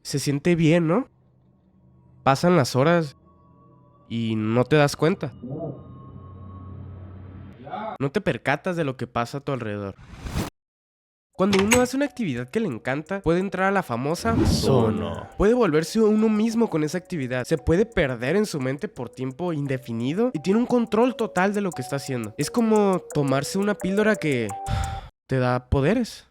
se siente bien, ¿no? Pasan las horas y no te das cuenta. No te percatas de lo que pasa a tu alrededor. Cuando uno hace una actividad que le encanta, puede entrar a la famosa zona. Puede volverse uno mismo con esa actividad. Se puede perder en su mente por tiempo indefinido y tiene un control total de lo que está haciendo. Es como tomarse una píldora que te da poderes.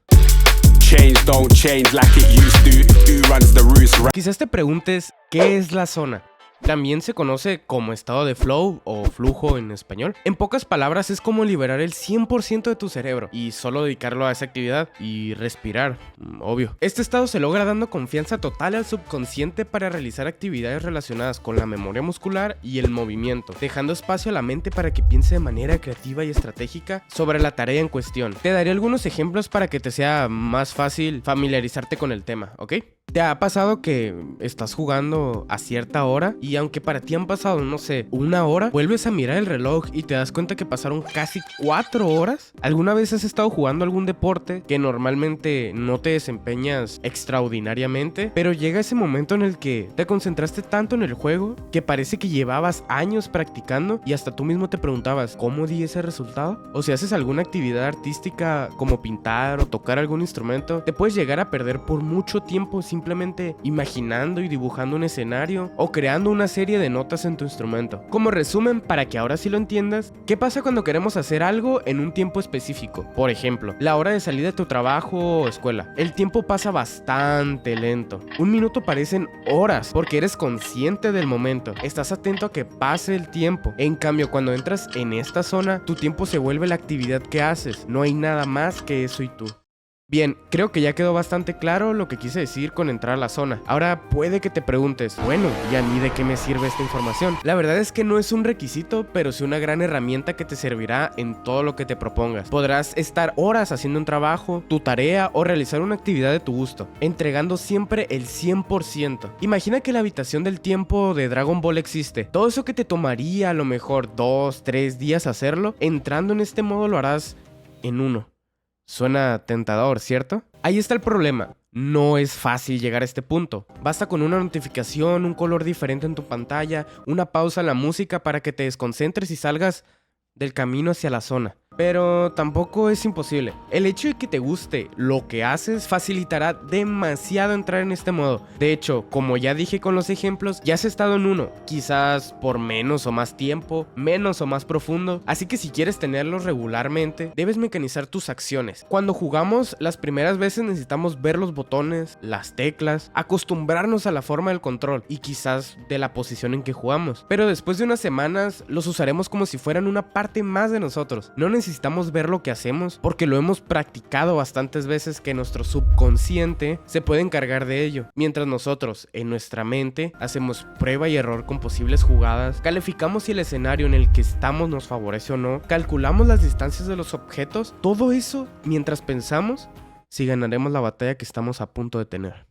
Quizás te preguntes, ¿qué es la zona? También se conoce como estado de flow o flujo en español. En pocas palabras es como liberar el 100% de tu cerebro y solo dedicarlo a esa actividad y respirar, obvio. Este estado se logra dando confianza total al subconsciente para realizar actividades relacionadas con la memoria muscular y el movimiento, dejando espacio a la mente para que piense de manera creativa y estratégica sobre la tarea en cuestión. Te daré algunos ejemplos para que te sea más fácil familiarizarte con el tema, ¿ok? ¿Te ha pasado que estás jugando a cierta hora y aunque para ti han pasado, no sé, una hora, vuelves a mirar el reloj y te das cuenta que pasaron casi 4 horas? ¿Alguna vez has estado jugando algún deporte que normalmente no te desempeñas extraordinariamente, pero llega ese momento en el que te concentraste tanto en el juego que parece que llevabas años practicando y hasta tú mismo te preguntabas, ¿cómo di ese resultado? O si haces alguna actividad artística como pintar o tocar algún instrumento, te puedes llegar a perder por mucho tiempo simplemente imaginando y dibujando un escenario o creando una serie de notas en tu instrumento. Como resumen, para que ahora sí lo entiendas, ¿qué pasa cuando queremos hacer algo en un tiempo específico? Por ejemplo, la hora de salir de tu trabajo o escuela. El tiempo pasa bastante lento. Un minuto parecen horas porque eres consciente del momento. Estás atento a que pase el tiempo. En cambio, cuando entras en esta zona, tu tiempo se vuelve la actividad que haces. No hay nada más que eso y tú. Bien, creo que ya quedó bastante claro lo que quise decir con entrar a la zona. Ahora puede que te preguntes, bueno, ¿y a mí de qué me sirve esta información? La verdad es que no es un requisito, pero sí una gran herramienta que te servirá en todo lo que te propongas. Podrás estar horas haciendo un trabajo, tu tarea o realizar una actividad de tu gusto, entregando siempre el 100%. Imagina que la habitación del tiempo de Dragon Ball existe. Todo eso que te tomaría a lo mejor 2, 3 días hacerlo, entrando en este modo lo harás en uno. Suena tentador, ¿cierto? Ahí está el problema. No es fácil llegar a este punto. Basta con una notificación, un color diferente en tu pantalla, una pausa en la música para que te desconcentres y salgas del camino hacia la zona. Pero tampoco es imposible. El hecho de que te guste lo que haces facilitará demasiado entrar en este modo. De hecho, como ya dije con los ejemplos, ya has estado en uno, quizás por menos o más tiempo, menos o más profundo. Así que si quieres tenerlo regularmente, debes mecanizar tus acciones. Cuando jugamos, las primeras veces necesitamos ver los botones, las teclas, acostumbrarnos a la forma del control y quizás de la posición en que jugamos. Pero después de unas semanas, los usaremos como si fueran una parte más de nosotros. No necesitamos ver lo que hacemos porque lo hemos practicado bastantes veces que nuestro subconsciente se puede encargar de ello, mientras nosotros en nuestra mente hacemos prueba y error con posibles jugadas, calificamos si el escenario en el que estamos nos favorece o no, calculamos las distancias de los objetos, todo eso mientras pensamos si ganaremos la batalla que estamos a punto de tener.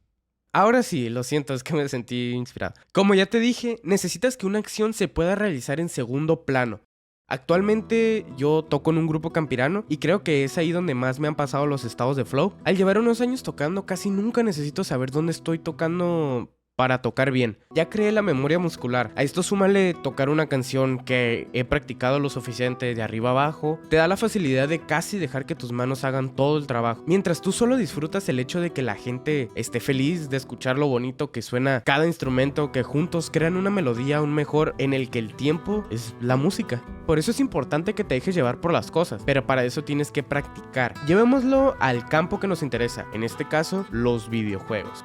Ahora sí, lo siento, es que me sentí inspirado. Como ya te dije, necesitas que una acción se pueda realizar en segundo plano. Actualmente yo toco en un grupo campirano y creo que es ahí donde más me han pasado los estados de flow. Al llevar unos años tocando, casi nunca necesito saber dónde estoy tocando para tocar bien. Ya creé la memoria muscular. A esto súmale tocar una canción que he practicado lo suficiente de arriba abajo. Te da la facilidad de casi dejar que tus manos hagan todo el trabajo, mientras tú solo disfrutas el hecho de que la gente esté feliz de escuchar lo bonito que suena cada instrumento, que juntos crean una melodía aún mejor en el que el tiempo es la música. Por eso es importante que te dejes llevar por las cosas, pero para eso tienes que practicar. Llevémoslo al campo que nos interesa, en este caso, los videojuegos.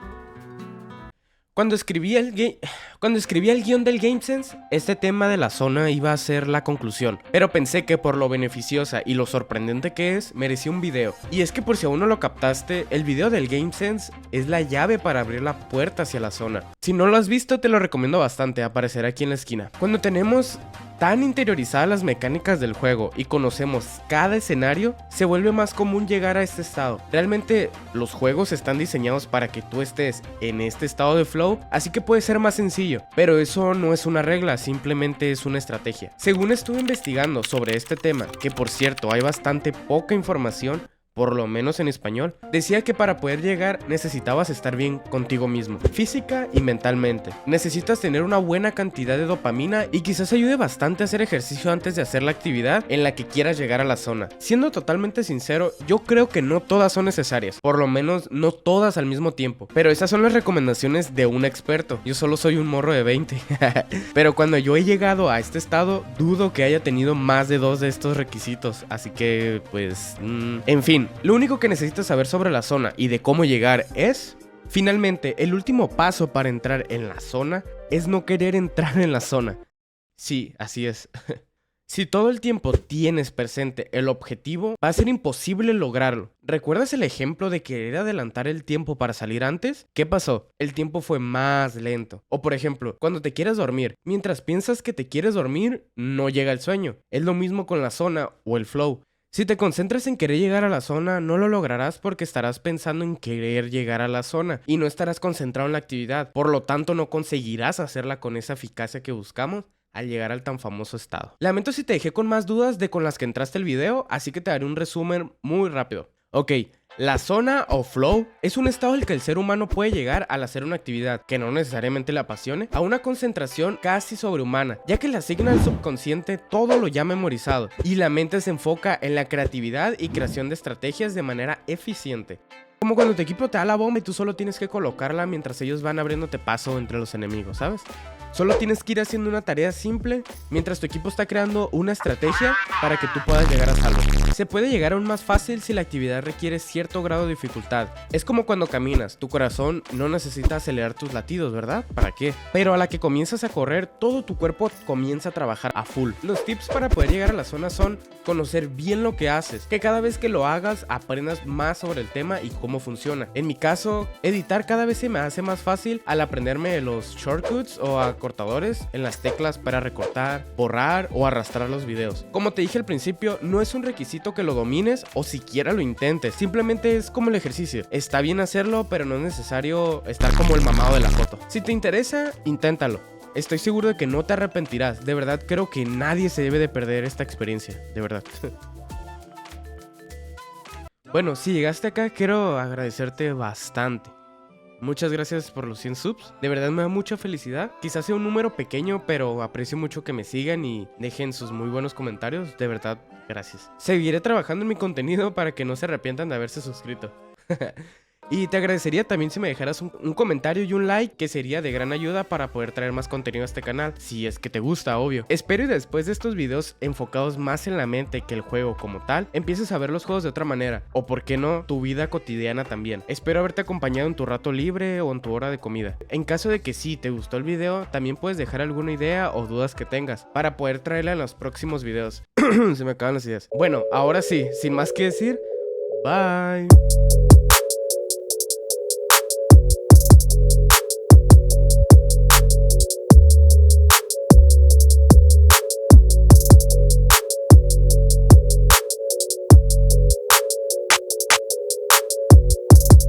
Cuando escribí el guión del GameSense, este tema de la zona iba a ser la conclusión, pero pensé que por lo beneficiosa y lo sorprendente que es, merecía un video. Y es que por si aún no lo captaste, el video del GameSense es la llave para abrir la puerta hacia la zona. Si no lo has visto, te lo recomiendo bastante, aparecerá aquí en la esquina. Cuando tenemos tan interiorizadas las mecánicas del juego y conocemos cada escenario, se vuelve más común llegar a este estado. Realmente los juegos están diseñados para que tú estés en este estado de flow, así que puede ser más sencillo, pero eso no es una regla, simplemente es una estrategia. Según estuve investigando sobre este tema, que por cierto hay bastante poca información, por lo menos en español, decía que para poder llegar necesitabas estar bien contigo mismo, física y mentalmente. Necesitas tener una buena cantidad de dopamina y quizás ayude bastante a hacer ejercicio antes de hacer la actividad en la que quieras llegar a la zona. Siendo totalmente sincero, yo creo que no todas son necesarias, por lo menos no todas al mismo tiempo, pero esas son las recomendaciones de un experto. Yo solo soy un morro de 20. Pero cuando yo he llegado a este estado, dudo que haya tenido más de 2 de estos requisitos, así que pues... En fin, lo único que necesitas saber sobre la zona y de cómo llegar es... Finalmente, el último paso para entrar en la zona es no querer entrar en la zona. Sí, así es. Si todo el tiempo tienes presente el objetivo, va a ser imposible lograrlo. ¿Recuerdas el ejemplo de querer adelantar el tiempo para salir antes? ¿Qué pasó? El tiempo fue más lento. O por ejemplo, cuando te quieres dormir, mientras piensas que te quieres dormir, no llega el sueño. Es lo mismo con la zona o el flow. Si te concentras en querer llegar a la zona, no lo lograrás porque estarás pensando en querer llegar a la zona y no estarás concentrado en la actividad. Por lo tanto, no conseguirás hacerla con esa eficacia que buscamos al llegar al tan famoso estado. Lamento si te dejé con más dudas de con las que entraste al video, así que te daré un resumen muy rápido. Ok, la zona o flow es un estado en el que el ser humano puede llegar al hacer una actividad que no necesariamente le apasione a una concentración casi sobrehumana, ya que le asigna al subconsciente todo lo ya memorizado y la mente se enfoca en la creatividad y creación de estrategias de manera eficiente. Como cuando tu equipo te da la bomba y tú solo tienes que colocarla mientras ellos van abriéndote paso entre los enemigos, ¿sabes? Solo tienes que ir haciendo una tarea simple mientras tu equipo está creando una estrategia para que tú puedas llegar a salvo. Se puede llegar aún más fácil si la actividad requiere cierto grado de dificultad. Es como cuando caminas, tu corazón no necesita acelerar tus latidos, ¿verdad? ¿Para qué? Pero a la que comienzas a correr, todo tu cuerpo comienza a trabajar a full. Los tips para poder llegar a la zona son conocer bien lo que haces, que cada vez que lo hagas aprendas más sobre el tema y cómo funciona. En mi caso, editar cada vez se me hace más fácil al aprenderme los shortcuts o acortadores en las teclas para recortar, borrar o arrastrar los videos. Como te dije al principio, no es un requisito que lo domines o siquiera lo intentes, simplemente es como el ejercicio. Está bien hacerlo, pero no es necesario estar como el mamado de la foto. Si te interesa, inténtalo. Estoy seguro de que no te arrepentirás. De verdad creo que nadie se debe de perder esta experiencia, de verdad. Bueno, si llegaste acá, quiero agradecerte bastante. Muchas gracias por los 100 subs, de verdad me da mucha felicidad. Quizás sea un número pequeño, pero aprecio mucho que me sigan y dejen sus muy buenos comentarios. De verdad, gracias. Seguiré trabajando en mi contenido para que no se arrepientan de haberse suscrito. Y te agradecería también si me dejaras un comentario y un like, que sería de gran ayuda para poder traer más contenido a este canal, si es que te gusta, obvio. Espero y después de estos videos enfocados más en la mente que el juego como tal, empieces a ver los juegos de otra manera, o por qué no, tu vida cotidiana también. Espero haberte acompañado en tu rato libre o en tu hora de comida. En caso de que sí te gustó el video, también puedes dejar alguna idea o dudas que tengas, para poder traerla en los próximos videos. Se me acaban las ideas. Bueno, ahora sí, sin más que decir, bye.